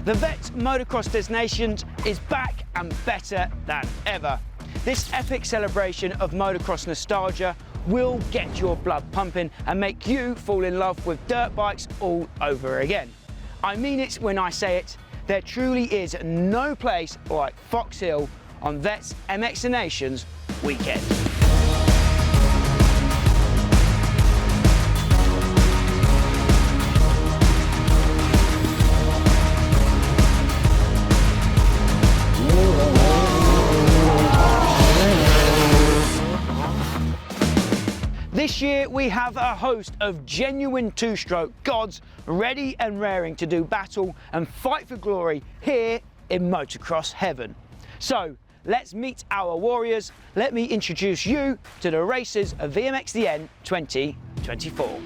The Vets Motocross Destinations is back and better than ever. This epic celebration of motocross nostalgia will get your blood pumping and make you fall in love with dirt bikes all over again. I mean it when I say it, there truly is no place like Foxhill on Vets MXdNation's weekend. This year we have a host of genuine two-stroke gods ready and raring to do battle and fight for glory here in motocross heaven. So let's meet our warriors. Let me introduce you to the races of VMXdN 2024.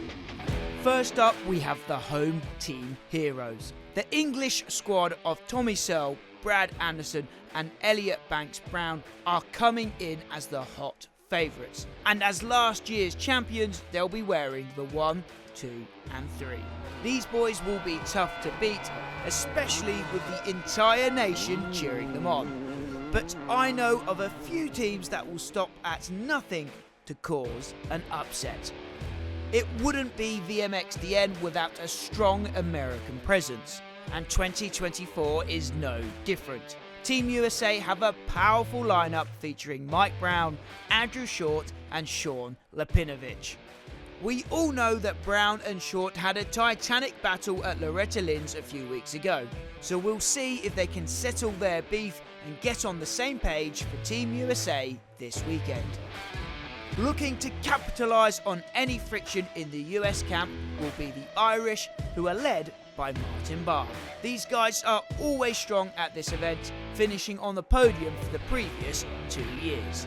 First up we have the home team heroes. The English squad of Tommy Searle, Brad Anderson and Elliot Banks Brown are coming in as the hot favourites, and as last year's champions they'll be wearing the 1, 2 and 3. These boys will be tough to beat, especially with the entire nation cheering them on. But I know of a few teams that will stop at nothing to cause an upset. It wouldn't be VMXdN without a strong American presence, and 2024 is no different. Team USA have a powerful lineup featuring Mike Brown, Andrew Short and Sean Lapinovich. We all know that Brown and Short had a titanic battle at Loretta Lynn's a few weeks ago, so we'll see if they can settle their beef and get on the same page for Team USA this weekend. Looking to capitalise on any friction in the US camp will be the Irish, who are led by Martin Barr. These guys are always strong at this event, finishing on the podium for the previous 2 years.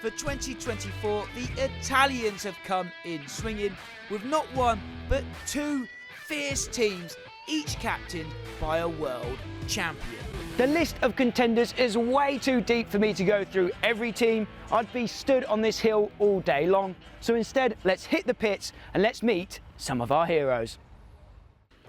For 2024, the Italians have come in swinging with not one but 2 fierce teams, each captained by a world champion. The list of contenders is way too deep for me to go through every team. I'd be stood on this hill all day long. So instead, let's hit the pits and let's meet some of our heroes.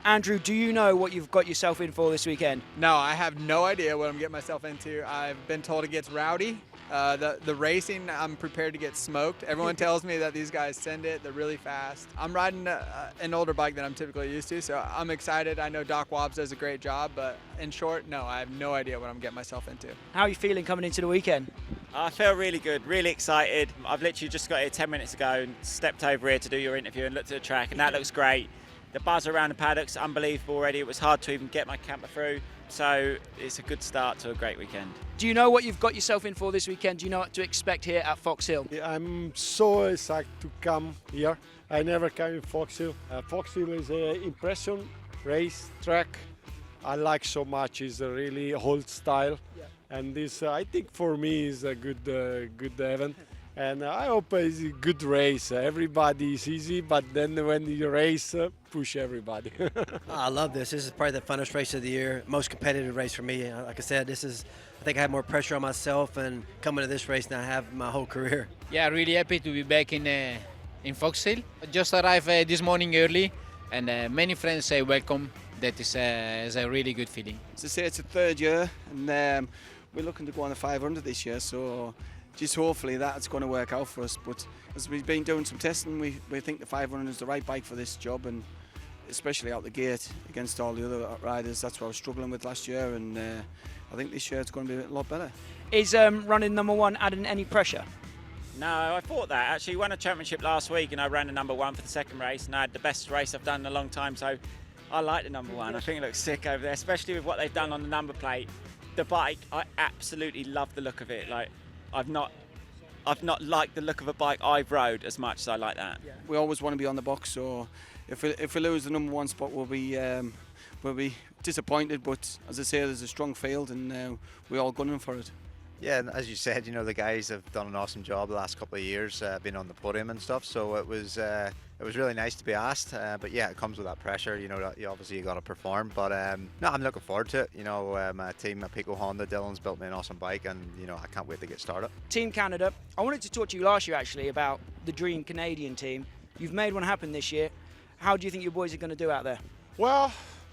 Andrew, do you know what you've got yourself in for this weekend? No, I have no idea what I'm getting myself into. I've been told it gets rowdy. The racing, I'm prepared to get smoked. Everyone tells me that these guys send it, they're really fast. I'm riding an older bike than I'm typically used to, so I'm excited. I know Doc Wobbs does a great job, but in short, no, I have no idea what I'm getting myself into. How are you feeling coming into the weekend? I feel really good, really excited. I've literally just got here 10 minutes ago and stepped over here to do your interview and looked at the track, and that looks great. The buzz around the paddock's unbelievable already. It was hard to even get my camper through, so it's a good start to a great weekend. Do you know what you've got yourself in for this weekend? Do you know what to expect here at Foxhill? I'm so excited to come here. I never came in Foxhill. Foxhill is an impression race track. I like so much. It's a really old style, and this I think for me is a good event. And I hope it's a good race. Everybody is easy, but then when you race, push everybody. I love this. This is probably the funnest race of the year, most competitive race for me. Like I said, I think I have more pressure on myself and coming to this race than I have my whole career. Yeah, really happy to be back in Foxhill. Just arrived this morning early, and many friends say welcome. That is a really good feeling. As I say, it's the 3rd year, and we're looking to go on the 500 this year, so just hopefully that's going to work out for us. But as we've been doing some testing, we think the 500 is the right bike for this job, and especially out the gate against all the other riders. That's what I was struggling with last year, and I think this year it's going to be a lot better. Is running number 1 adding any pressure? No, I thought that. Actually, won a championship last week and I ran the number 1 for the second race, and I had the best race I've done in a long time, so I like the number 1. I think it looks sick over there, especially with what they've done on the number plate. The bike, I absolutely love the look of it. Like, I've not liked the look of a bike I've rode as much as I like that. Yeah. We always want to be on the box, so if we lose the number 1 spot, we'll be disappointed. But as I say, there's a strong field, and we're all gunning for it. Yeah, and as you said, you know, the guys have done an awesome job the last couple of years, been on the podium and stuff. So it was really nice to be asked. But yeah, it comes with that pressure. You know, that you got to perform. But no, I'm looking forward to it. You know, my team at Pico Honda, Dylan's built me an awesome bike, and you know, I can't wait to get started. Team Canada. I wanted to talk to you last year actually about the dream Canadian team. You've made one happen this year. How do you think your boys are going to do out there? Well,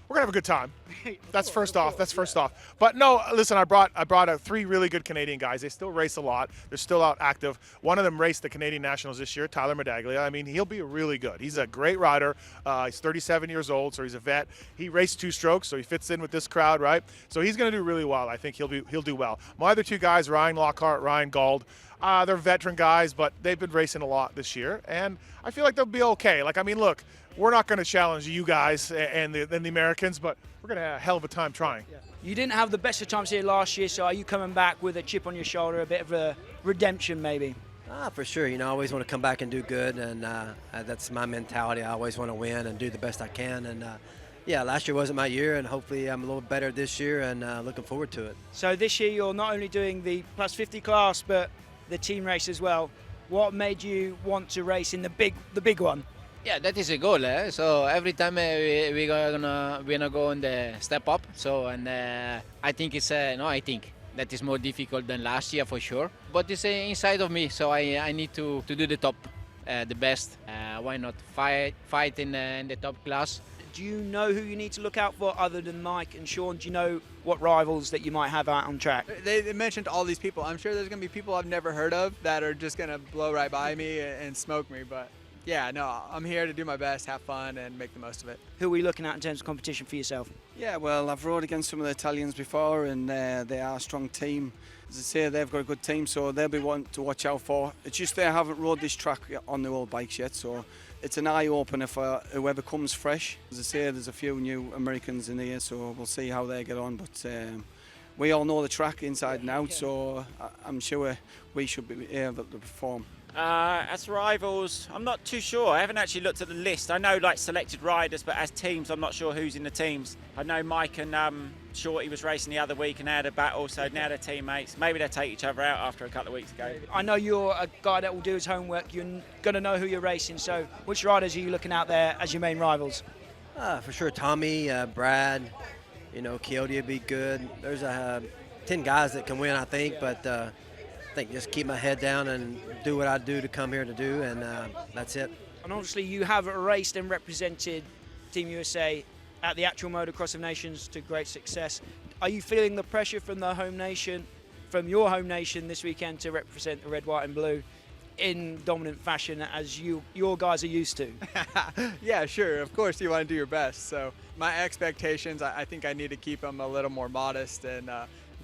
we're gonna have a good time. That's first off. That's first off. But no, listen, I brought 3 really good Canadian guys. They still race a lot. They're still out active. One of them raced the Canadian Nationals this year, Tyler Medaglia. I mean, he'll be really good. He's a great rider. He's 37 years old, so he's a vet. He raced 2 strokes, so he fits in with this crowd, right? So he's gonna do really well. I think he'll do well. My other 2 guys, Ryan Lockhart, Ryan Gauld, they're veteran guys, but they've been racing a lot this year, and I feel like they'll be okay. Like, I mean, look, we're not going to challenge you guys and the Americans, but we're going to have a hell of a time trying. You didn't have the best of times here last year, so are you coming back with a chip on your shoulder, a bit of a redemption maybe? For sure. You know, I always want to come back and do good, and that's my mentality. I always want to win and do the best I can. And yeah, last year wasn't my year, and hopefully I'm a little better this year, and looking forward to it. So this year you're not only doing the plus 50 class, but the team race as well. What made you want to race in the big one? Yeah, that is a goal. So every time we're gonna go on the step up. So and I think it's I think that is more difficult than last year for sure. But it's inside of me, so I need to do the top, the best. Why not fight in the top class? Do you know who you need to look out for other than Mike and Sean? Do you know what rivals that you might have out on track? They mentioned all these people. I'm sure there's going to be people I've never heard of that are just going to blow right by me and smoke me. But yeah, no, I'm here to do my best, have fun, and make the most of it. Who are we looking at in terms of competition for yourself? Yeah, well, I've rode against some of the Italians before, and they are a strong team. As I say, they've got a good team, so they'll be one to watch out for. It's just they haven't rode this track on their old bikes yet, so it's an eye-opener for whoever comes fresh. As I say, there's a few new Americans in here, so we'll see how they get on. But we all know the track inside and out, so I'm sure we should be able to perform. As rivals, I'm not too sure. I haven't actually looked at the list. I know like selected riders, but as teams, I'm not sure who's in the teams. I know Mike and Shorty was racing the other week and they had a battle, so now they're teammates. Maybe they'll take each other out after a couple of weeks ago. I know you're a guy that will do his homework. You're going to know who you're racing, so which riders are you looking out there as your main rivals? For sure, Tommy, Brad, Chiodi would be good. There's 10 guys that can win, I think, but I think just keep my head down and do what I do to come here to do, and that's it. And obviously you have raced and represented Team USA at the actual Motocross of Nations to great success. Are you feeling the pressure from the home nation, from your home nation this weekend to represent the red, white and blue in dominant fashion as your guys are used to? Yeah, sure. Of course you want to do your best. So my expectations, I think I need to keep them a little more modest, and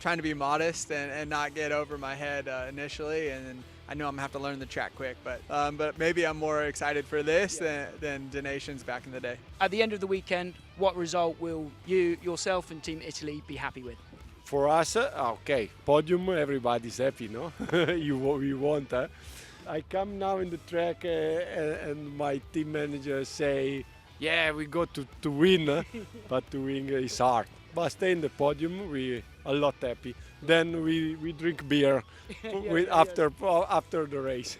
trying to be modest and not get over my head initially, and I know I'm gonna have to learn the track quick, but maybe I'm more excited for this than the nations back in the day. At the end of the weekend, what result will you, yourself and Team Italy be happy with? For us, okay, podium, everybody's happy, no? We want. I come now in the track and my team manager say, yeah, we got to win, but to win is hard. But stay in the podium, we a lot happy. Then we drink beer after the race.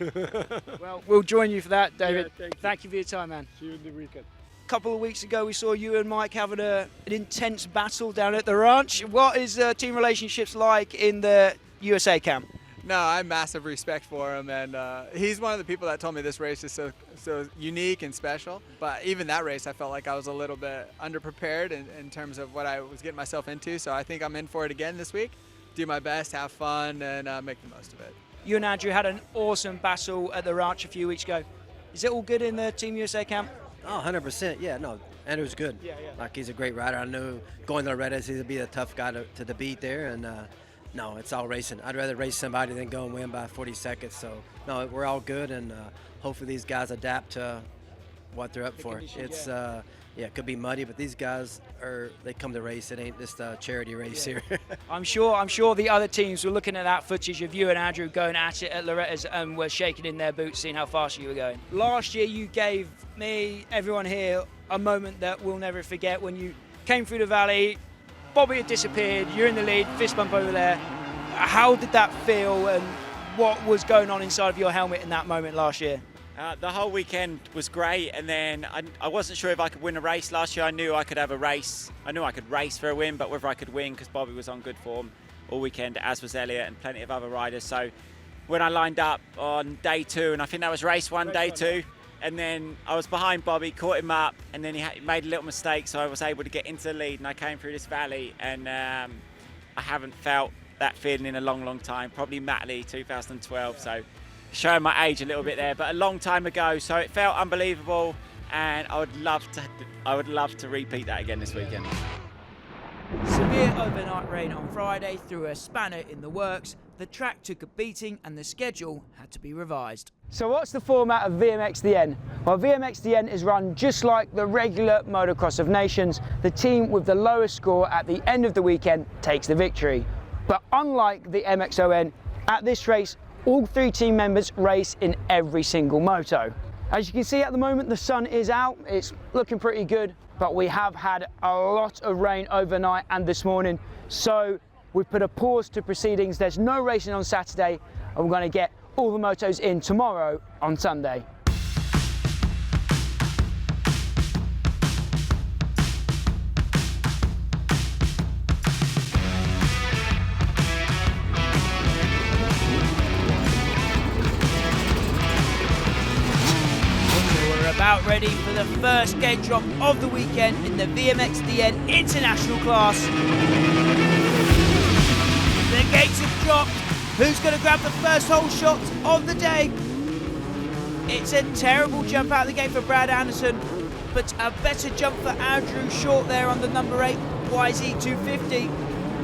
Well, we'll join you for that, David. Yeah, thank you for your time, man. See you in the weekend. A couple of weeks ago, we saw you and Mike having an intense battle down at the ranch. What is team relationships like in the USA camp? No, I have massive respect for him, and he's one of the people that told me this race is so unique and special. But even that race, I felt like I was a little bit underprepared in terms of what I was getting myself into. So I think I'm in for it again this week. Do my best, have fun, and make the most of it. You and Andrew had an awesome battle at the ranch a few weeks ago. Is it all good in the Team USA camp? Oh, 100%. Yeah, no, Andrew's good. Yeah. Like, he's a great rider. I know going to Loretta's, he'll be a tough guy to beat there, and no, it's all racing. I'd rather race somebody than go and win by 40 seconds. So, no, we're all good, and hopefully these guys adapt to what they're up for. It's it could be muddy, but these guys they come to race. It ain't just a charity race here. I'm sure the other teams were looking at that footage of you and Andrew going at it at Loretta's and were shaking in their boots, seeing how fast you were going. Last year, you gave me, everyone here, a moment that we'll never forget when you came through the valley. Bobby had disappeared, you're in the lead, fist bump over there. How did that feel, and what was going on inside of your helmet in that moment last year? The whole weekend was great, and then I wasn't sure if I could win a race. Last year I knew I could have a race. I knew I could race for a win, but whether I could win, because Bobby was on good form all weekend, as was Elliot and plenty of other riders. So when I lined up on day 2, and I think that was race 1, day 2, and then I was behind Bobby, caught him up, and then he made a little mistake, so I was able to get into the lead, and I came through this valley, and I haven't felt that feeling in a long, long time, probably Matley 2012, so showing my age a little bit there, but a long time ago, so it felt unbelievable, and I would love to repeat that again this weekend. Severe overnight rain on Friday threw a spanner in the works. The track took a beating and the schedule had to be revised. So what's the format of VMXdN? Well, VMXdN is run just like the regular Motocross of Nations. The team with the lowest score at the end of the weekend takes the victory. But unlike the MXON, at this race, all 3 team members race in every single moto. As you can see at the moment, the sun is out. It's looking pretty good, but we have had a lot of rain overnight and this morning. So we've put a pause to proceedings. There's no racing on Saturday, and we're going to get all the motos in tomorrow on Sunday. About ready for the first gate drop of the weekend in the VMXdN International class. The gates have dropped. Who's going to grab the first hole shot of the day? It's a terrible jump out of the gate for Brad Anderson, but a better jump for Andrew Short there on the number 8 YZ250.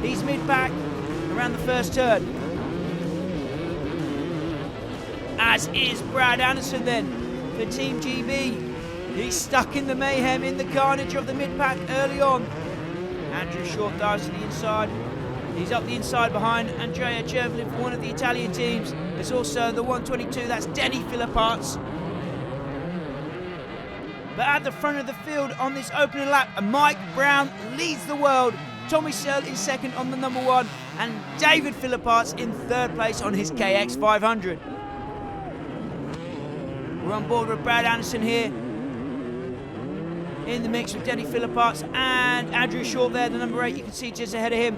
He's mid-back around the first turn. As is Brad Anderson then. For Team GB, he's stuck in the mayhem, in the carnage of the mid-pack early on. Andrew Short dives to the inside. He's up the inside behind Andrea Cervelin for one of the Italian teams. There's also the 122, that's Denny Philippaerts. But at the front of the field on this opening lap, Mike Brown leads the world. Tommy Searle in second on the number 1, and David Philippaerts in third place on his KX 500. We're on board with Brad Anderson here in the mix with Denny Philippaerts and Andrew Short there, the number 8, you can see just ahead of him.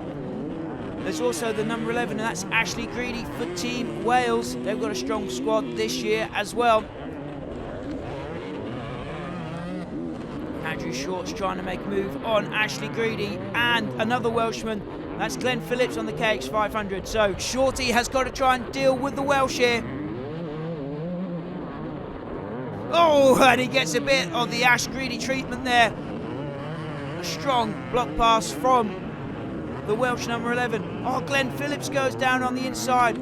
There's also the number 11, and that's Ashley Greedy for Team Wales. They've got a strong squad this year as well. Andrew Short's trying to make a move on Ashley Greedy and another Welshman. That's Glenn Phillips on the KX 500. So Shorty has got to try and deal with the Welsh here. Oh, and he gets a bit of the Ash Greedy treatment there. A strong block pass from the Welsh number 11. Oh, Glenn Phillips goes down on the inside.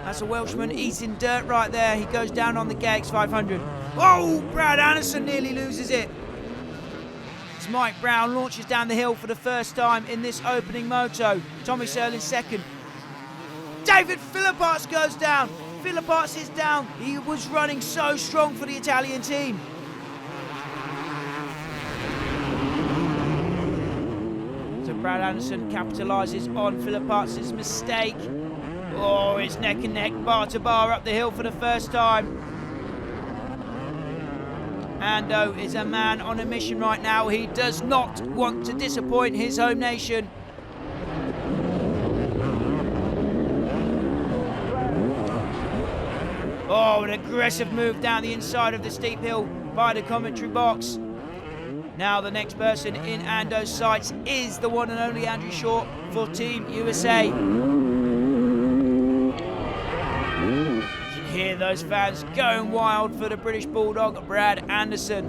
That's a Welshman eating dirt right there. He goes down on the KX 500. Oh, Brad Anderson nearly loses it. As Mike Brown launches down the hill for the first time in this opening moto. Tommy Searle in second. David Philippaerts goes down. Philippaerts is down. He was running so strong for the Italian team. So Brad Anderson capitalises on Philippaerts' mistake. Oh, it's neck and neck, bar to bar up the hill for the first time. Ando is a man on a mission right now. He does not want to disappoint his home nation. Oh, an aggressive move down the inside of the steep hill by the commentary box. Now the next person in Ando's sights is the one and only Andrew Short for Team USA. You can hear those fans going wild for the British Bulldog, Brad Anderson.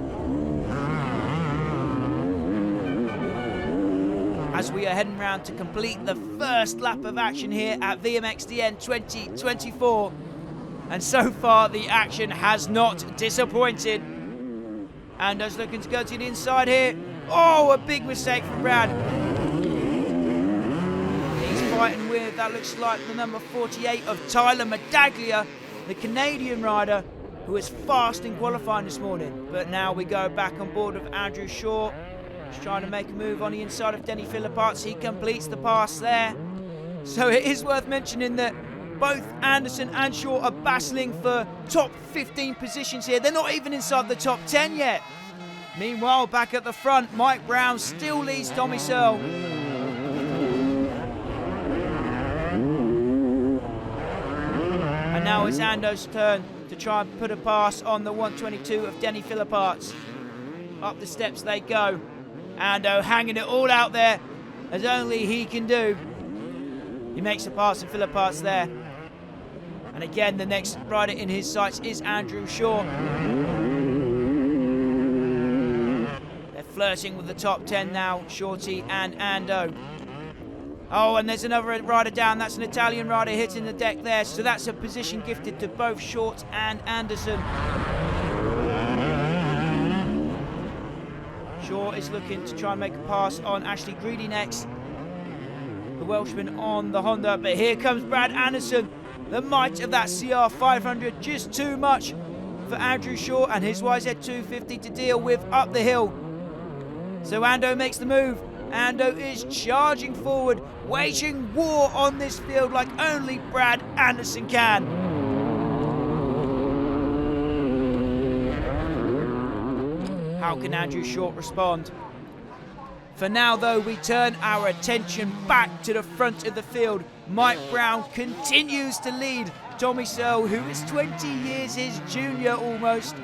As we are heading round to complete the first lap of action here at VMXdN 2024. And so far, the action has not disappointed. Ando's looking to go to the inside here. Oh, a big mistake from Brad. He's fighting with, that looks like the number 48 of Tyler Medaglia, the Canadian rider, who was fast in qualifying this morning. But now we go back on board with Andrew Short. He's trying to make a move on the inside of Denny Philippaerts. He completes the pass there. So it is worth mentioning that both Anderson and Short are battling for top 15 positions here. They're not even inside the top 10 yet. Meanwhile, back at the front, Mike Brown still leads Tommy Searle. And now it's Ando's turn to to try and put a pass on the 122 of Denny Philippaerts. Up the steps they go. Ando hanging it all out there as only he can do. He makes a pass to Philippaerts there. And again, the next rider in his sights is Andrew Shaw. They're flirting with the top 10 now, Shorty and Ando. Oh, and there's another rider down. That's an Italian rider hitting the deck there. So that's a position gifted to both Short and Anderson. Shaw is looking to try and make a pass on Ashley Greedy next. The Welshman on the Honda, but here comes Brad Anderson. The might of that CR 500, just too much for Andrew Shaw and his YZ250 to deal with up the hill. So Ando makes the move. Ando is charging forward, waging war on this field like only Brad Anderson can. How can Andrew Short respond? For now, though, we turn our attention back to the front of the field. Mike Brown continues to lead Tommy Searle, who is 20 years his junior almost.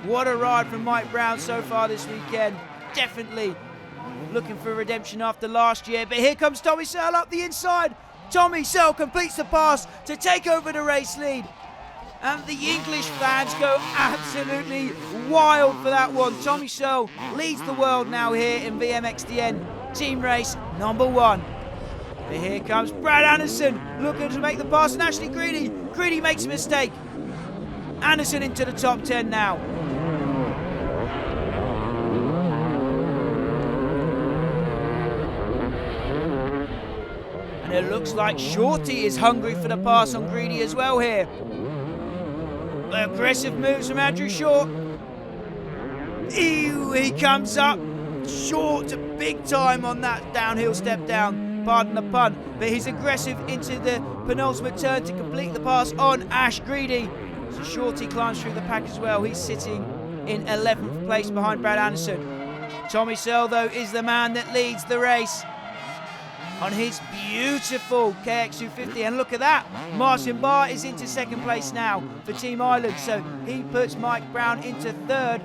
What a ride from Mike Brown so far this weekend. Definitely looking for redemption after last year. But here comes Tommy Searle up the inside. Tommy Searle completes the pass to take over the race lead. And the English fans go absolutely wild for that one. Tommy Searle leads the world now here in VMXdN team race number 1. But here comes Brad Anderson looking to make the pass, and Ashley Greedy. Greedy makes a mistake. Anderson into the top 10 now. And it looks like Shorty is hungry for the pass on Greedy as well here. Aggressive moves from Andrew Short. Ew, he comes up short big time on that downhill step down. Pardon the pun. But he's aggressive into the penultimate turn to complete the pass on Ash Greedy. So Shorty climbs through the pack as well. He's sitting in 11th place behind Brad Anderson. Tommy Searle, though, is the man that leads the race on his beautiful KX250, and look at that, Martin Barr is into second place now for Team Ireland, so he puts Mike Brown into third.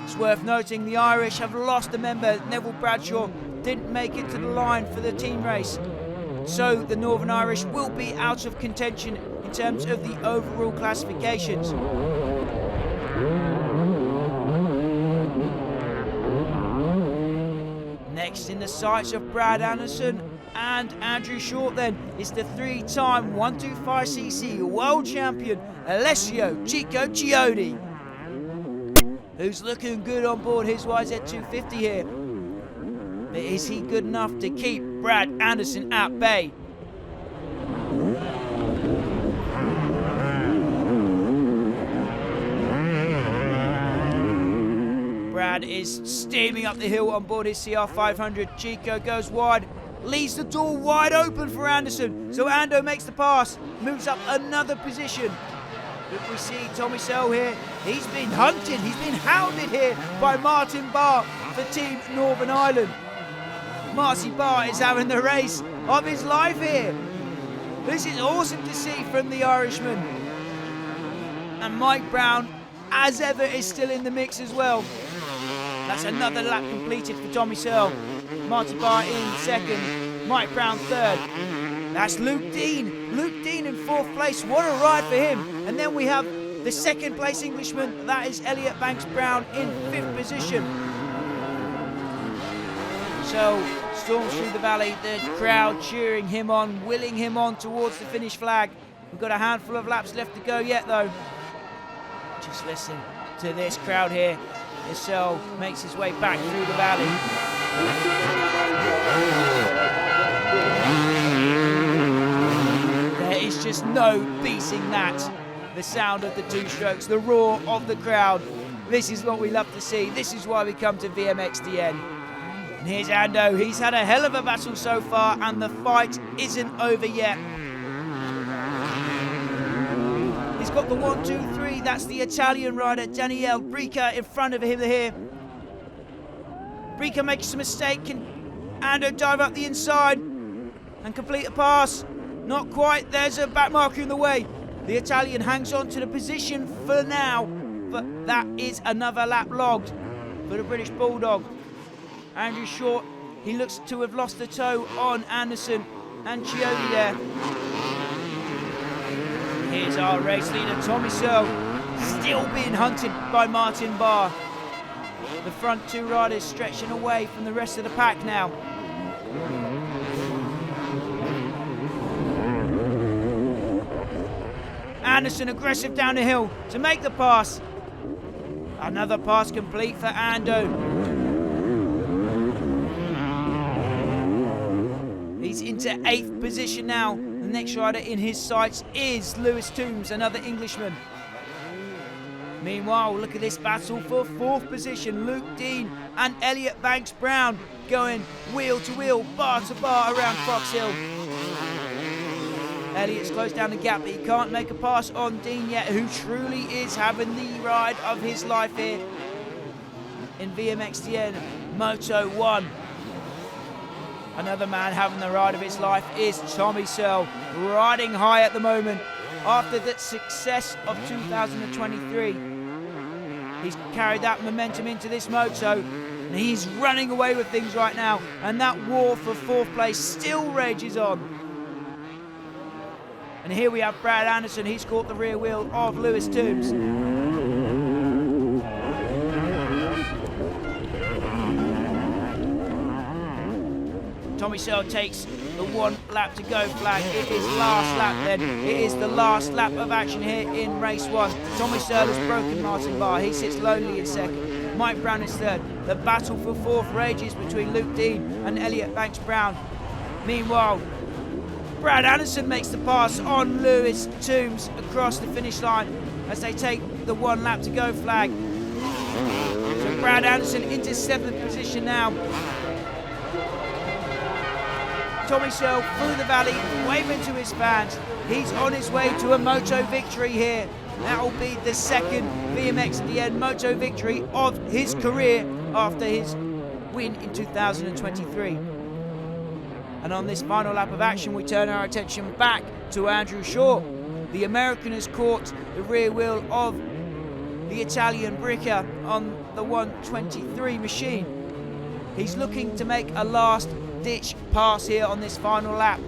It's worth noting the Irish have lost a member. Neville Bradshaw didn't make it to the line for the team race, so the Northern Irish will be out of contention in terms of the overall classifications. Next in the sights of Brad Anderson and Andrew Short then is the 3-time 125cc world champion Alessio Chicco Chiodi, who's looking good on board his YZ250 here. But is he good enough to keep Brad Anderson at bay? Brad is steaming up the hill on board his CR500. Chicco goes wide, leaves the door wide open for Anderson. So Ando makes the pass, moves up another position. But we see Tommy Searle here. He's been hunted, he's been hounded here by Martin Barr for Team Northern Ireland. Marty Barr is having the race of his life here. This is awesome to see from the Irishman. And Mike Brown, as ever, is still in the mix as well. That's another lap completed for Tommy Searle. Marty Barr in second, Mike Brown third. That's Luke Dean. Luke Dean in fourth place. What a ride for him. And then we have the second place Englishman. That is Elliot Banks Brown in fifth position. So storms through the valley, the crowd cheering him on, willing him on towards the finish flag. We've got a handful of laps left to go yet though. Just listen to this crowd here as Searle makes his way back through the valley. There is just no beating that. The sound of the two strokes, the roar of the crowd. This is what we love to see. This is why we come to VMXdN. And here's Ando. He's had a hell of a battle so far and the fight isn't over yet. He's got the 1, 2, 3. That's the Italian rider, Daniele Brica, in front of him here. Brica makes a mistake. Can Ando dive up the inside and complete a pass? Not quite. There's a back marker in the way. The Italian hangs on to the position for now, but that is another lap logged for the British Bulldog. Andrew Short, he looks to have lost the toe on Anderson and Chiodi there. Here's our race leader, Tommy Searle, still being hunted by Martin Barr. The front two riders stretching away from the rest of the pack now. Anderson aggressive down the hill to make the pass. Another pass complete for Ando. He's into 8th position now. The next rider in his sights is Lewis Toombs, another Englishman. Meanwhile, look at this battle for 4th position. Luke Dean and Elliot Banks-Brown going wheel to wheel, bar to bar around Foxhill. Elliot's closed down the gap, but he can't make a pass on Dean yet, who truly is having the ride of his life here in VMXdN Moto 1. Another man having the ride of his life is Tommy Searle, riding high at the moment after the success of 2023. He's carried that momentum into this moto, and he's running away with things right now, and that war for 4th place still rages on. And here we have Brad Anderson. He's caught the rear wheel of Lewis Toombs. Tommy Searle takes the 1 lap to go flag. It is last lap then. It is the last lap of action here in race 1. Tommy Searle has broken Martin Barr. He sits lonely in 2nd. Mike Brown is 3rd. The battle for 4th rages between Luke Dean and Elliot Banks-Brown. Meanwhile, Brad Anderson makes the pass on Lewis Toombs across the finish line as they take the 1 lap to go flag. So Brad Anderson into 7th position now. Tommy Searle through the valley, waving to his fans. He's on his way to a moto victory here. That will be the 2nd VMXdN moto victory of his career after his win in 2023. And on this final lap of action, we turn our attention back to Andrew Short. The American has caught the rear wheel of the Italian Bricker on the 123 machine. He's looking to make a last-ditch pass here on this final lap.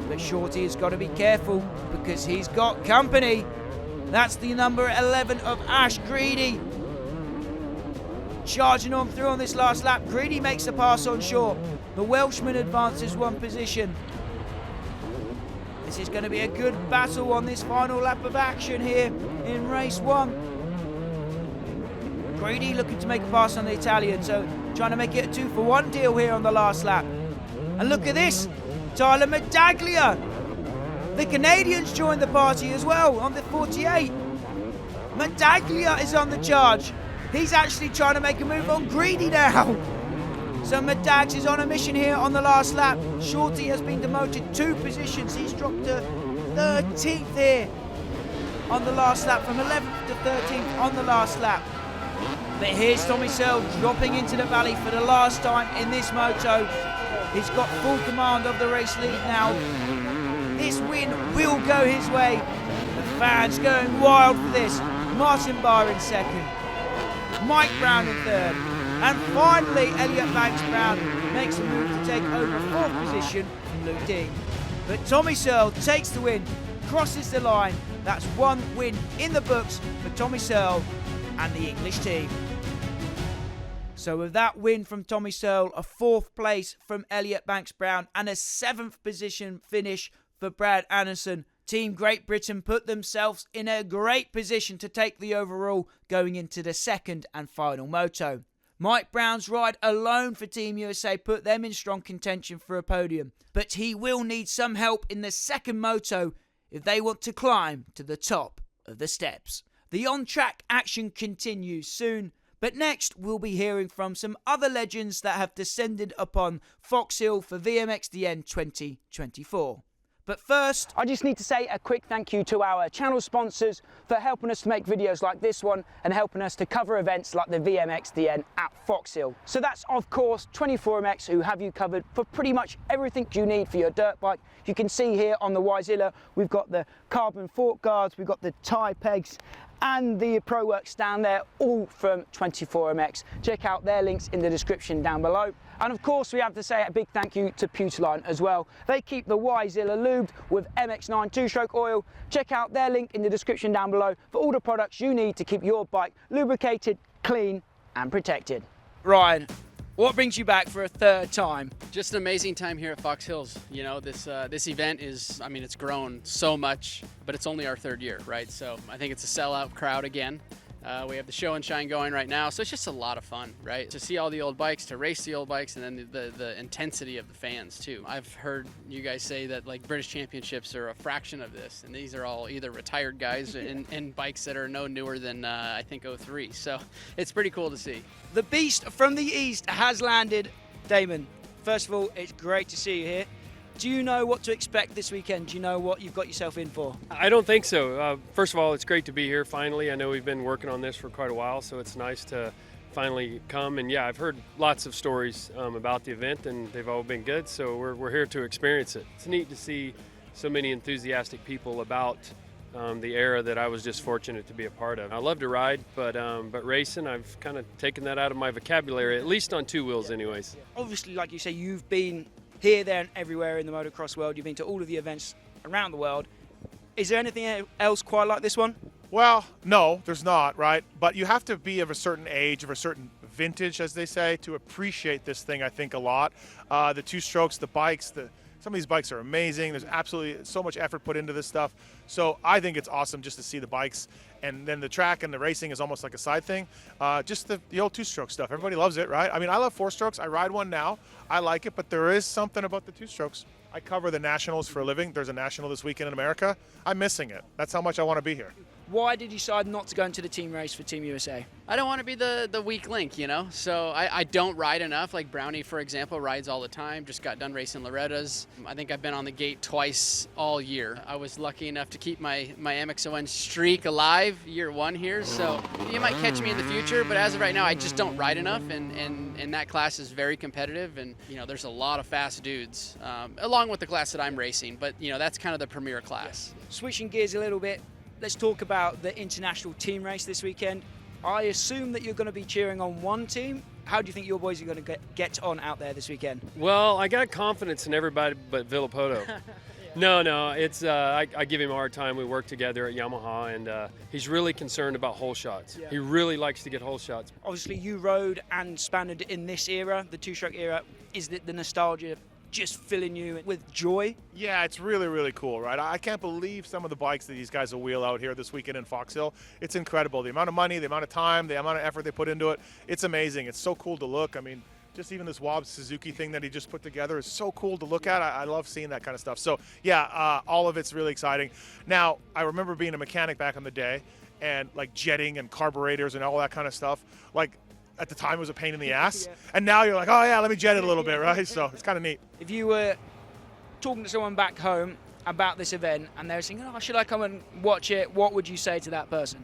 But Shorty has got to be careful because he's got company. That's the number 11 of Ash Greedy. Charging on through on this last lap. Greedy makes the pass on Short. The Welshman advances 1 position. This is going to be a good battle on this final lap of action here in race 1. Greedy looking to make a pass on the Italian, so trying to make it a 2-for-1 deal here on the last lap. And look at this, Tyler Medaglia. The Canadians joined the party as well on the 48. Medaglia is on the charge. He's actually trying to make a move on Greedy now. So Medags is on a mission here on the last lap. Shorty has been demoted 2 positions. He's dropped to 13th here on the last lap, from 11th to 13th on the last lap. But here's Tommy Searle dropping into the valley for the last time in this moto. He's got full command of the race lead now. This win will go his way. The fans going wild for this. Martin Barr in 2nd. Mike Brown in 3rd. And finally, Elliot Banks-Brown makes a move to take over 4th position from Luke Dean. But Tommy Searle takes the win, crosses the line. That's 1 win in the books for Tommy Searle and the English team. So with that win from Tommy Searle, a 4th place from Elliot Banks-Brown, and a 7th position finish for Brad Anderson, Team Great Britain put themselves in a great position to take the overall going into the 2nd and final moto. Mike Brown's ride alone for Team USA put them in strong contention for a podium, but he will need some help in the 2nd moto if they want to climb to the top of the steps. The on-track action continues soon, but next we'll be hearing from some other legends that have descended upon Foxhill for VMXdN 2024. But first, I just need to say a quick thank you to our channel sponsors for helping us to make videos like this one and helping us to cover events like the VMXdN at Foxhill. So that's of course 24MX, who have you covered for pretty much everything you need for your dirt bike. You can see here on the Yzilla, we've got the carbon fork guards, we've got the tie pegs, and the Pro Works down there, all from 24MX. Check out their links in the description down below. And of course, we have to say a big thank you to Putoline as well. They keep the Yzilla lubed with MX9 two-stroke oil. Check out their link in the description down below for all the products you need to keep your bike lubricated, clean, and protected. Ryan, what brings you back for a third time? Just an amazing time here at Fox Hills. You know, this event is, I mean, it's grown so much, but it's only our third year, right? So I think it's a sellout crowd again. We have the show and shine going right now, so it's just a lot of fun, right? To see all the old bikes, to race the old bikes, and then the intensity of the fans too. I've heard you guys say that like British Championships are a fraction of this, and these are all either retired guys in bikes that are no newer than I think 03. So it's pretty cool to see. The beast from the east has landed. Damon, first of all, it's great to see you here. Do you know what to expect this weekend? Do you know what you've got yourself in for? I don't think so. First of all, it's great to be here finally. I know we've been working on this for quite a while, so it's nice to finally come. And yeah, I've heard lots of stories about the event, and they've all been good, so we're here to experience it. It's neat to see so many enthusiastic people about the era that I was just fortunate to be a part of. I love to ride, but racing, I've kind of taken that out of my vocabulary, at least on two wheels anyways. Obviously, like you say, you've been here, there, and everywhere in the motocross world. You've been to all of the events around the world. Is there anything else quite like this one? Well, no, there's not, right? But you have to be of a certain age, of a certain vintage, as they say, to appreciate this thing, I think, a lot. The two strokes, the bikes, some of these bikes are amazing. There's absolutely so much effort put into this stuff. So I think it's awesome just to see the bikes. And then the track and the racing is almost like a side thing. Just the old two-stroke stuff. Everybody loves it, right? I mean, I love four strokes. I ride one now. I like it, but there is something about the two strokes. I cover the nationals for a living. There's a national this weekend in America. I'm missing it. That's how much I want to be here. Why did you decide not to go into the team race for Team USA? I don't want to be the weak link, you know? So I don't ride enough. Like Brownie, for example, rides all the time. Just got done racing Loretta's. I think I've been on the gate twice all year. I was lucky enough to keep my MXON streak alive year one here. So you might catch me in the future, but as of right now, I just don't ride enough. And that class is very competitive. And, you know, there's a lot of fast dudes, along with the class that I'm racing. But, you know, that's kind of the premier class. Switching gears a little bit, let's talk about the international team race this weekend. I assume that you're going to be cheering on one team. How do you think your boys are going to get on out there this weekend? Well, I got confidence in everybody but Villopoto. No, it's I give him a hard time. We work together at Yamaha, and he's really concerned about hole shots. Yeah. He really likes to get hole shots. Obviously, you rode and spanned in this era, the two-stroke era. Is the nostalgia just filling you with joy? Yeah, it's really, really cool, right? I can't believe some of the bikes that these guys will wheel out here this weekend in Foxhill. It's incredible. The amount of money, the amount of time, the amount of effort they put into it. It's amazing. It's so cool to look. I mean, just even this Wobbs Suzuki thing that he just put together is so cool to look at. I love seeing that kind of stuff. So yeah, all of it's really exciting. Now, I remember being a mechanic back in the day and like jetting and carburetors and all that kind of stuff. Like, at the time it was a pain in the ass, yeah. And now you're like, oh yeah, let me jet it a little bit, right? So it's kind of neat. If you were talking to someone back home about this event and they're saying, oh, should I come and watch it, what would you say to that person?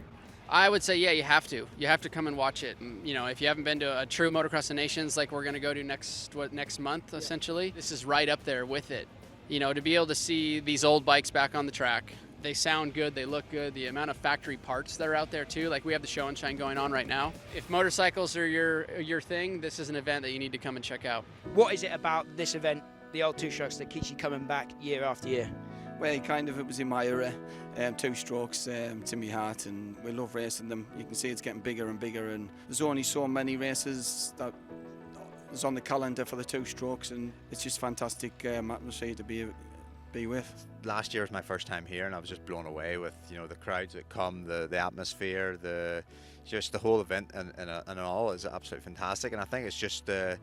I would say, yeah, you have to. You have to come and watch it. You know, if you haven't been to a true Motocross of Nations like we're going to go to next month, essentially, this is right up there with it. You know, to be able to see these old bikes back on the track. They sound good, they look good, the amount of factory parts that are out there too, like we have the show and shine going on right now. If motorcycles are your thing, this is an event that you need to come and check out. What is it about this event, the old two strokes, that keeps you coming back year after year? Well, it was in my era, two strokes to my heart, and we love racing them. You can see it's getting bigger and bigger, and there's only so many races that is on the calendar for the two strokes, and it's just fantastic atmosphere to be with. Last year was my first time here, and I was just blown away with, you know, the crowds that come, the atmosphere, just the whole event and all is absolutely fantastic. And I think it's just the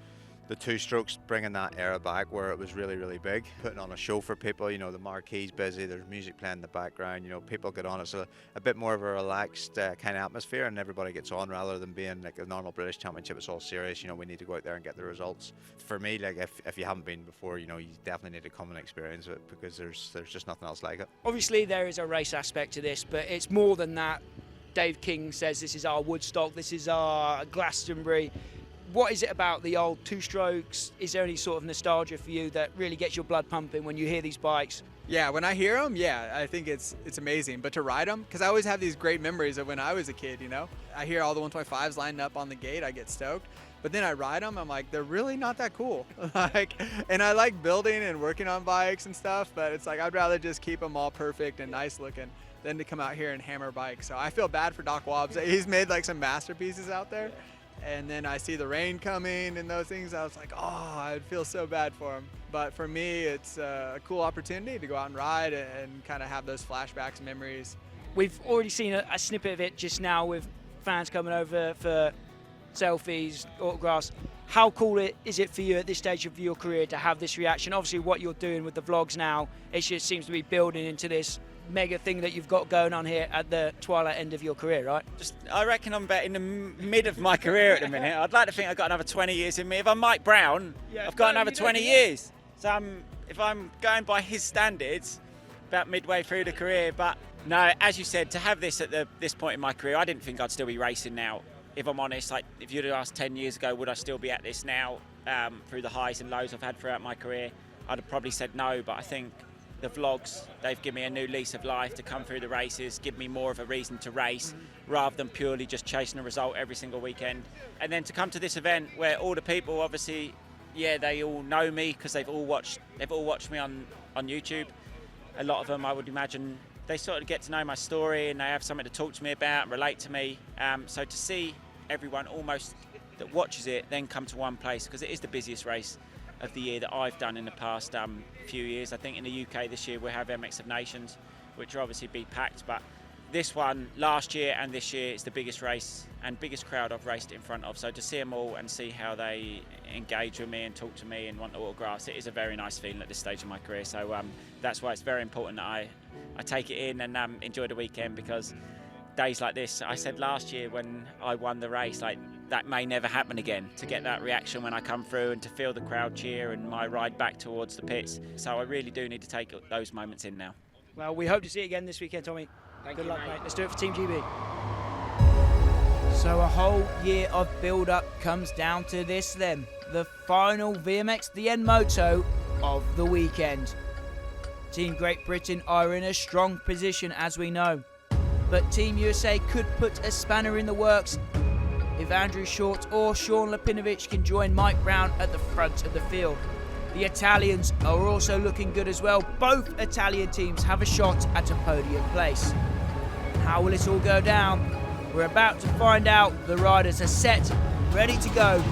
the two-strokes bringing that era back where it was really, really big, putting on a show for people. You know, the marquee's busy, there's music playing in the background, you know, people get on. It's a bit more of a relaxed kind of atmosphere, and everybody gets on rather than being like a normal British Championship. It's all serious, you know, we need to go out there and get the results. For me, like if you haven't been before, you know, you definitely need to come and experience it, because there's just nothing else like it. Obviously there is a race aspect to this, but it's more than that. Dave King says this is our Woodstock, this is our Glastonbury. What is it about the old two-strokes? Is there any sort of nostalgia for you that really gets your blood pumping when you hear these bikes? Yeah, when I hear them, yeah, I think it's amazing. But to ride them, because I always have these great memories of when I was a kid, you know? I hear all the 125s lining up on the gate, I get stoked. But then I ride them, I'm like, they're really not that cool. And I like building and working on bikes and stuff, but it's like I'd rather just keep them all perfect and nice looking than to come out here and hammer bikes. So I feel bad for Doc Wobbs. He's made like some masterpieces out there. And then I see the rain coming and those things. I was like, oh, I'd feel so bad for him. But for me, it's a cool opportunity to go out and ride and kind of have those flashbacks, memories. We've already seen a snippet of it just now with fans coming over for selfies, autographs. How cool is it for you at this stage of your career to have this reaction? Obviously, what you're doing with the vlogs now, it just seems to be building into this mega thing that you've got going on here at the twilight end of your career, right? I reckon I'm about in the mid of my career at the minute. I'd like to think I've got another 20 years in me. If I'm Mike Brown, I've got another 20 years. So if I'm going by his standards, about midway through the career. But no, as you said, to have this at this point in my career, I didn't think I'd still be racing now. If I'm honest, like if you'd have asked 10 years ago, would I still be at this now through the highs and lows I've had throughout my career, I'd have probably said no. But I think the vlogs, they've given me a new lease of life to come through the races, give me more of a reason to race rather than purely just chasing a result every single weekend. And then to come to this event where all the people, obviously, yeah, they all know me because they've all watched me on YouTube. A lot of them, I would imagine, they sort of get to know my story and they have something to talk to me about and relate to me. So to see everyone almost that watches it then come to one place, because it is the busiest race of the year that I've done in the past few years. I think in the UK this year we have VMX of Nations, which will obviously be packed, but this one last year and this year it's the biggest race and biggest crowd I've raced in front of. So to see them all and see how they engage with me and talk to me and want autographs, it is a very nice feeling at this stage of my career. So that's why it's very important that I take it in and enjoy the weekend, because days like this, I said last year when I won the race, like that may never happen again, to get that reaction when I come through and to feel the crowd cheer and my ride back towards the pits. So I really do need to take those moments in now. Well, we hope to see it again this weekend, Tommy. Good luck, mate. Let's do it for Team GB. So a whole year of build-up comes down to this then. The final VMXdN moto of the weekend. Team Great Britain are in a strong position, as we know. But Team USA could put a spanner in the works if Andrew Short or Sean Lipinovic can join Mike Brown at the front of the field. The Italians are also looking good as well. Both Italian teams have a shot at a podium place. How will it all go down? We're about to find out. The riders are set, ready to go.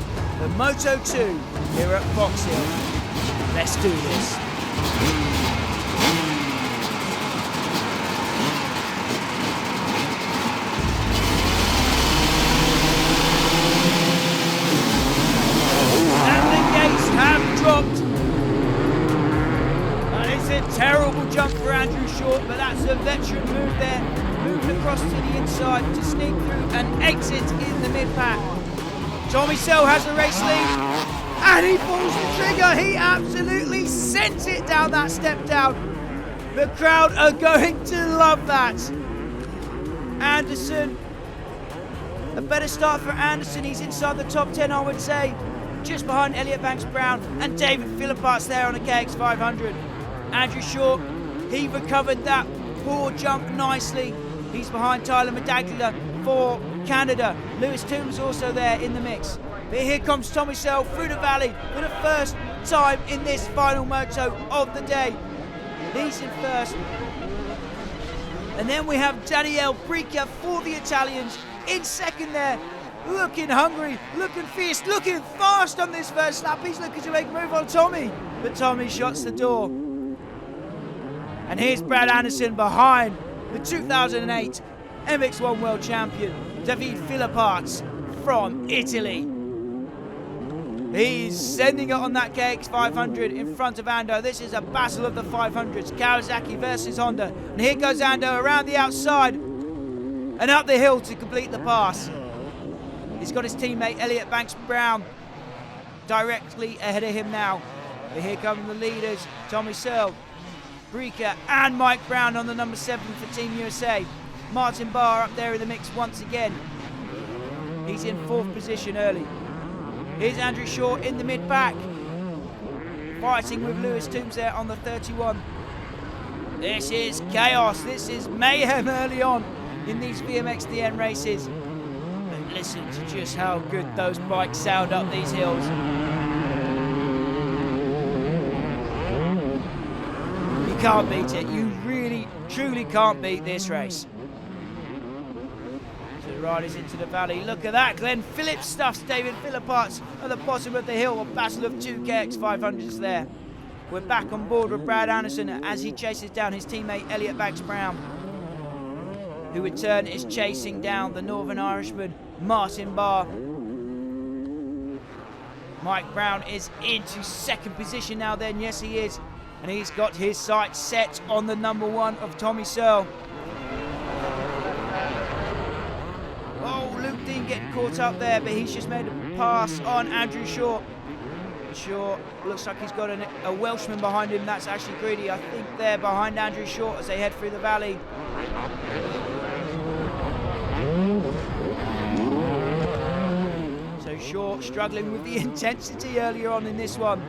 The Moto 2 here at Foxhill. Let's do this. Dropped. And it's a terrible jump for Andrew Short, but that's a veteran move there. Moving across to the inside to sneak through and exit in the mid-pack. Tommy Searle has the race lead, and he pulls the trigger. He absolutely sent it down that step down. The crowd are going to love that. Anderson, a better start for Anderson. He's inside the top 10, I would say. Just behind Elliot Banks-Brown and David Philippaerts there on a KX500. Andrew Short, he recovered that poor jump nicely. He's behind Tyler Medaglia for Canada. Lewis Toombs also there in the mix. But here comes Tommy Searle through the valley for the first time in this final moto of the day. He's in first. And then we have Daniele Brica for the Italians in second there. Looking hungry, looking fierce, looking fast on this first lap. He's looking to make a move on Tommy, but Tommy shuts the door. And here's Brad Anderson behind the 2008 MX1 World Champion, David Philippaerts from Italy. He's sending it on that KX 500 in front of Ando. This is a battle of the 500s. Kawasaki versus Honda. And here goes Ando around the outside and up the hill to complete the pass. He's got his teammate Elliot Banks-Brown directly ahead of him now. But here come the leaders, Tommy Searle, Breaker and Mike Brown on the number 7 for Team USA. Martin Barr up there in the mix once again. He's in 4th position early. Here's Andrew Shaw in the mid-pack, fighting with Lewis Toombs there on the 31. This is chaos, this is mayhem early on in these VMXdN races. And listen to just how good those bikes sound up these hills. You can't beat it, you really, truly can't beat this race. Riders into the valley. Look at that. Glenn Phillips stuffs David Philippaerts at the bottom of the hill. A battle of 2 KX 500s there. We're back on board with Brad Anderson as he chases down his teammate Elliot Banks-Brown, who in turn is chasing down the Northern Irishman Martin Barr. Mike Brown is into 2nd position now then. Yes, he is. And he's got his sights set on the number 1 of Tommy Searle. Oh, Luke Dean getting caught up there, but he's just made a pass on Andrew Shaw. Shaw looks like he's got a Welshman behind him. That's actually Greedy, I think, there behind Andrew Shaw as they head through the valley. So Shaw struggling with the intensity earlier on in this one.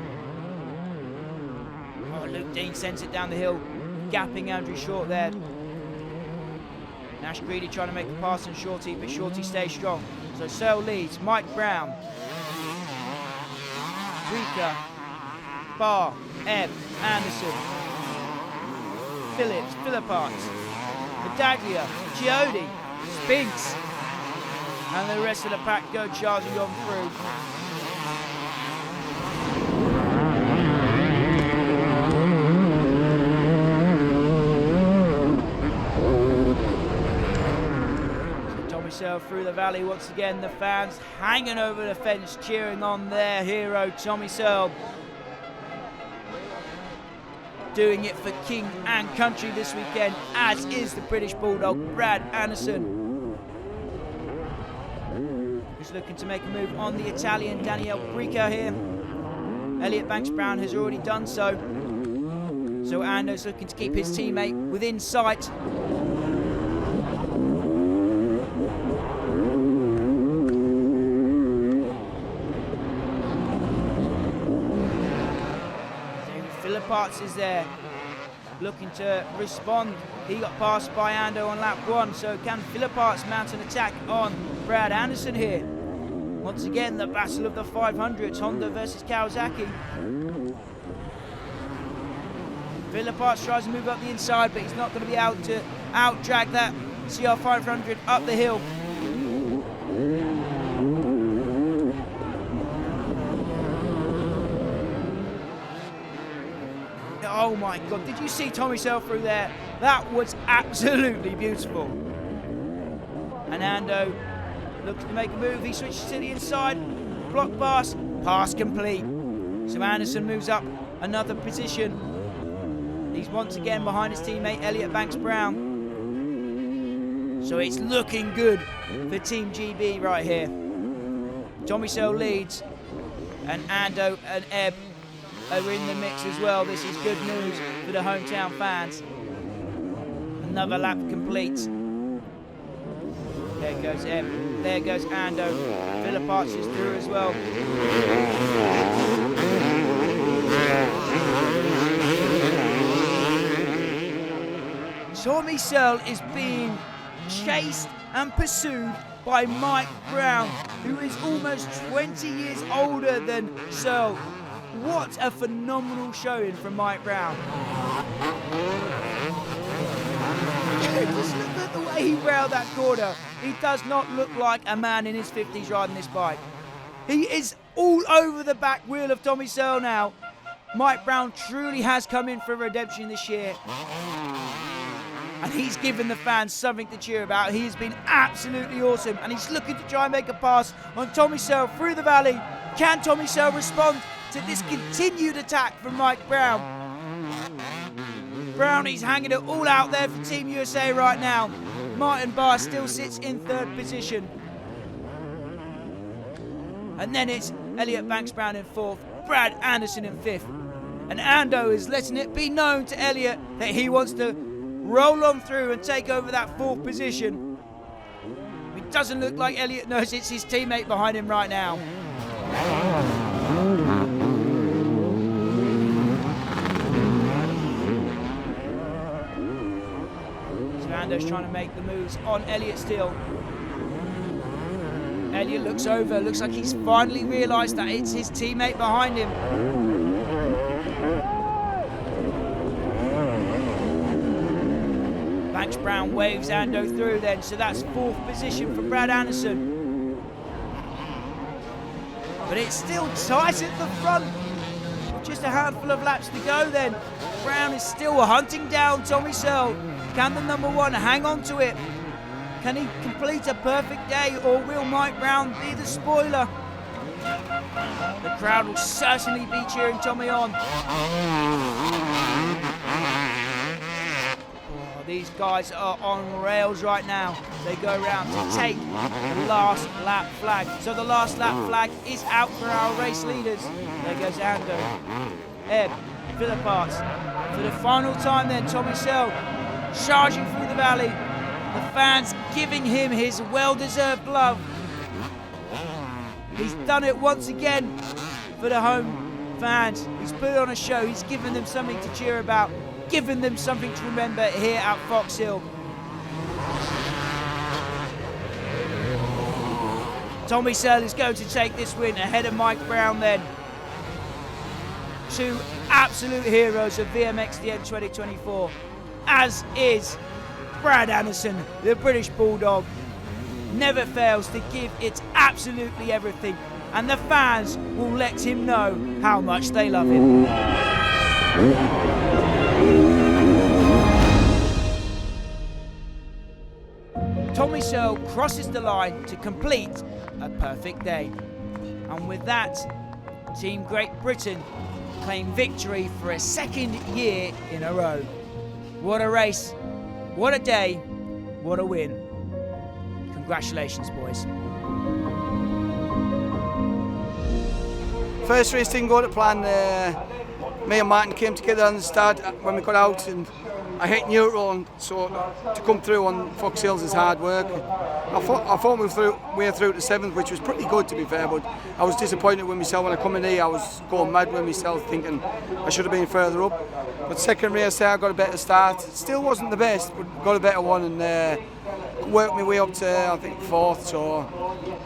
Oh, Luke Dean sends it down the hill, gapping Andrew Shaw there. Nash Greedy trying to make a pass on Shorty, but Shorty stays strong. So Searle leads, Mike Brown, Rika, Barr, Ebb, Anderson, Phillips, Philippaerts, Medaglia, Chiodi, Spinks, and the rest of the pack go charging on through. Searle through the valley once again. The fans hanging over the fence, cheering on their hero Tommy Searle. Doing it for king and country this weekend, as is the British Bulldog Brad Anderson, who's looking to make a move on the Italian Daniel Breaker here. Elliot Banks-Brown has already done so. So Ando's looking to keep his teammate within sight. Philippaerts is there, looking to respond. He got passed by Ando on lap 1, so can Philippaerts mount an attack on Brad Anderson here? Once again, the battle of the 500s, Honda versus Kawasaki. Philippaerts tries to move up the inside, but he's not going to be able to out-drag that CR 500 up the hill. Oh my God, did you see Tommy Searle through there? That was absolutely beautiful. And Ando looks to make a move, he switches to the inside, block pass, pass complete. So Anderson moves up another position. He's once again behind his teammate Elliot Banks-Brown. So it's looking good for Team GB right here. Tommy Searle leads, and Ando and Ebb are in the mix as well. This is good news for the hometown fans. Another lap complete. There goes Ebb, there goes Ando. Philippaerts is through as well. Tommy Searle is being chased and pursued by Mike Brown, who is almost 20 years older than Searle. What a phenomenal showing from Mike Brown. Just look at the way he railed that corner. He does not look like a man in his 50s riding this bike. He is all over the back wheel of Tommy Searle now. Mike Brown truly has come in for redemption this year. And he's given the fans something to cheer about. He has been absolutely awesome. And he's looking to try and make a pass on Tommy Searle through the valley. Can Tommy Searle respond to this continued attack from Mike Brown? Brownie's hanging it all out there for Team USA right now. Martin Barr still sits in 3rd position. And then it's Elliot Banks-Brown in 4th, Brad Anderson in 5th. And Ando is letting it be known to Elliot that he wants to roll on through and take over that 4th position. It doesn't look like Elliot knows it's his teammate behind him right now. So Ando's trying to make the moves on Elliot still. Elliot looks over, looks like he's finally realised that it's his teammate behind him. Banks-Brown waves Ando through then, so that's 4th position for Brad Anderson. But it's still tight at the front. Just a handful of laps to go then. Brown is still hunting down Tommy Searle. Can the number 1 hang on to it? Can he complete a perfect day, or will Mike Brown be the spoiler? The crowd will certainly be cheering Tommy on. Oh, these guys are on rails right now. They go around to take the last lap flag. So the last lap flag is out for our race leaders. There goes Ando, Ebb, Philippaerts. For the final time then, Tommy Searle charging through the valley. The fans giving him his well-deserved love. He's done it once again for the home fans. He's put on a show. He's given them something to cheer about, given them something to remember here at Foxhill. Tommy Searle is going to take this win ahead of Mike Brown then. 2 absolute heroes of VMXdN 2024, as is Brad Anderson, the British Bulldog. Never fails to give it absolutely everything, and the fans will let him know how much they love him. Tommy Searle crosses the line to complete a perfect day. And with that, Team Great Britain claim victory for a 2nd year in a row. What a race, what a day, what a win. Congratulations, boys. First race didn't go to plan. Me and Martin came together on the start when we got out, and I hit neutral, and so to come through on Foxhills is hard work. I thought we were through to 7th, which was pretty good to be fair, but I was disappointed with myself when I come in here. I was going mad with myself, thinking I should have been further up. But second race there, I got a better start. Still wasn't the best, but got a better one, and worked my way up to, I think, 4th. So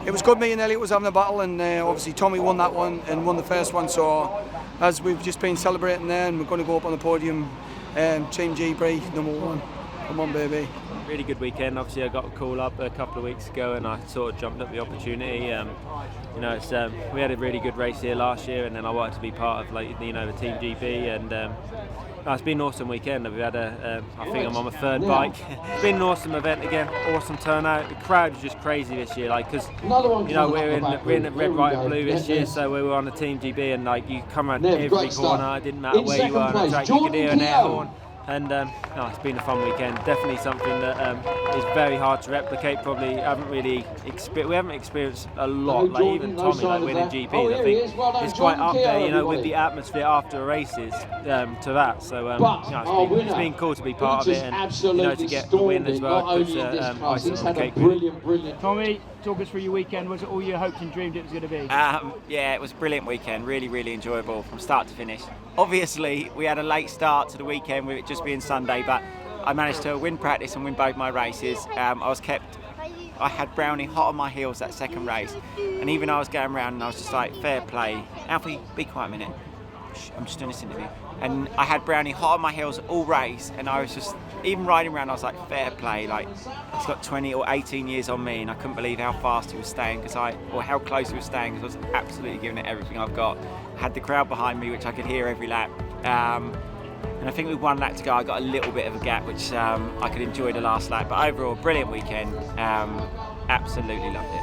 it was good. Me and Elliot was having a battle, and obviously Tommy won that one and won the first one. So as we've just been celebrating there, and we're going to go up on the podium, Team GB, number 1. Come on, baby. Really good weekend. Obviously, I got a call up a couple of weeks ago, and I sort of jumped at the opportunity. You know, we had a really good race here last year, and then I wanted to be part of, like, you know, the Team GB, and it's been an awesome weekend. We've had I think I'm on my 3rd bike. It's been an awesome event again. Awesome turnout. The crowd was just crazy this year, like, because you know we're in the red, white, and blue this year, so we were on the Team GB, and like you come around every corner. It didn't matter where you were on the track, you could hear an air horn. And it's been a fun weekend. Definitely something that is very hard to replicate. Probably we haven't experienced a lot. Like even Tommy, like winning GPs, I think it's quite up there. You know, with the atmosphere after races to that. So it's been cool to be part of it, and you know, to get the win as well. It's icing on the cake. Really. Tommy, talk us through your weekend. Was it all you hoped and dreamed it was going to be? Yeah, it was a brilliant weekend. Really, really enjoyable from start to finish. Obviously, we had a late start to the weekend with it just being Sunday, but I managed to win practice and win both my races. I had Brownie hot on my heels that second race, and even I was going around and I was just like, fair play. Alfie, be quiet a minute. Shh, I'm just doing this interview. And I had Brownie hot on my heels all race, and I was just, even riding around, I was like, fair play. Like, he's got 20 or 18 years on me, and I couldn't believe how fast he was staying, or how close he was staying, because I was absolutely giving it everything I've got. I had the crowd behind me, which I could hear every lap. And I think with 1 lap to go, I got a little bit of a gap, which I could enjoy the last lap. But overall, brilliant weekend. Absolutely loved it.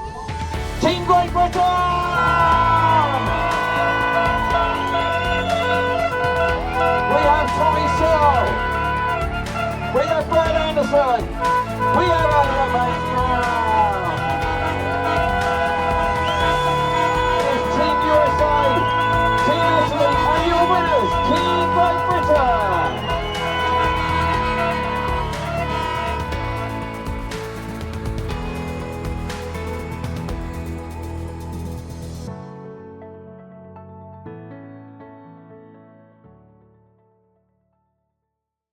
Team Great Britain! We got Brad Anderson. We are out of it, mate. It's Team USA, Team Italy, and your winners, Team Great Britain.